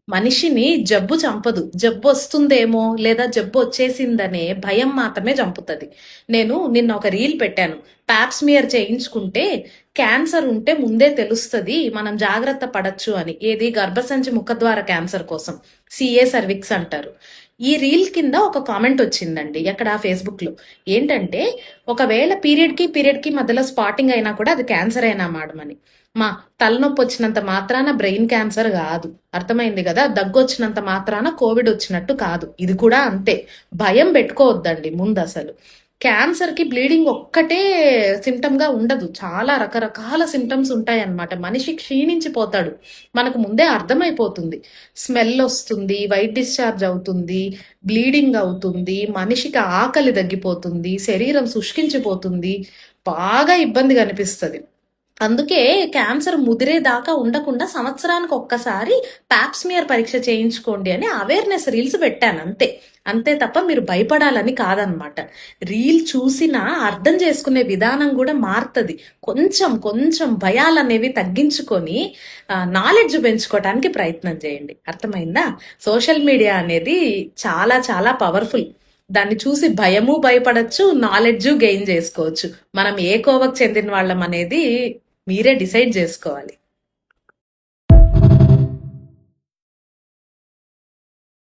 మనిషిని జబ్బు చంపదు. జబ్బొస్తుందేమో లేదా జబ్బు వచ్చేసిందనే భయం మాత్రమే చంపుతది. నేను నిన్న ఒక రీల్ పెట్టాను. పాప్స్మియర్ చేయించుకుంటే క్యాన్సర్ ఉంటే ముందే తెలుస్తది. మనం జాగ్రత్త పడొచ్చు అని. ఏది గర్భసంచి ముఖద్వార క్యాన్సర్ కోసం. సిఏ సర్విక్స్ అంటారు. ఈ రీల్ కింద ఒక కామెంట్ వచ్చిందండి ఎక్కడ ఫేస్బుక్ లో. ఏంటంటే ఒకవేళ పీరియడ్ కి మధ్యలో స్పాటింగ్ అయినా కూడా అది క్యాన్సర్ అయినా మాడమని. మా తలనొప్పి వచ్చినంత మాత్రాన బ్రెయిన్ క్యాన్సర్ కాదు. అర్థమైంది కదా. దగ్గు వచ్చినంత మాత్రాన కోవిడ్ వచ్చినట్టు కాదు. ఇది కూడా అంతే. భయం పెట్టుకోవద్దండి ముందు. అసలు క్యాన్సర్ కి బ్లీడింగ్ ఒక్కటే సిమ్టమ్ గా ఉండదు. చాలా రకరకాల సిమ్టమ్స్ ఉంటాయి అన్నమాట. మనిషి క్షీణించిపోతాడు. మనకు ముందే అర్థమైపోతుంది. స్మెల్ వస్తుంది, వైట్ డిశ్చార్జ్ అవుతుంది, బ్లీడింగ్ అవుతుంది, మనిషికి ఆకలి తగ్గిపోతుంది, శరీరం శుష్కించిపోతుంది, బాగా ఇబ్బందిగా అనిపిస్తుంది. అందుకే క్యాన్సర్ ముదిరేదాకా ఉండకుండా సంవత్సరానికి ఒక్కసారి పాప్స్మియర్ పరీక్ష చేయించుకోండి అని అవేర్నెస్ రీల్స్ పెట్టాను. అంతే అంతే తప్ప మీరు భయపడాలని కాదనమాట. రీల్ చూసినా అర్థం చేసుకునే విధానం కూడా మారుతుంది. కొంచెం కొంచెం భయాలనేవి తగ్గించుకొని నాలెడ్జ్ పెంచుకోవడానికి ప్రయత్నం చేయండి. అర్థమైందా? సోషల్ మీడియా అనేది చాలా చాలా పవర్ఫుల్. దాన్ని చూసి భయము భయపడచ్చు, నాలెడ్జ్ గెయిన్ చేసుకోవచ్చు. మనం ఏ కోవకు చెందిన వాళ్ళం అనేది మీరే డిసైడ్ చేసుకోవాలి.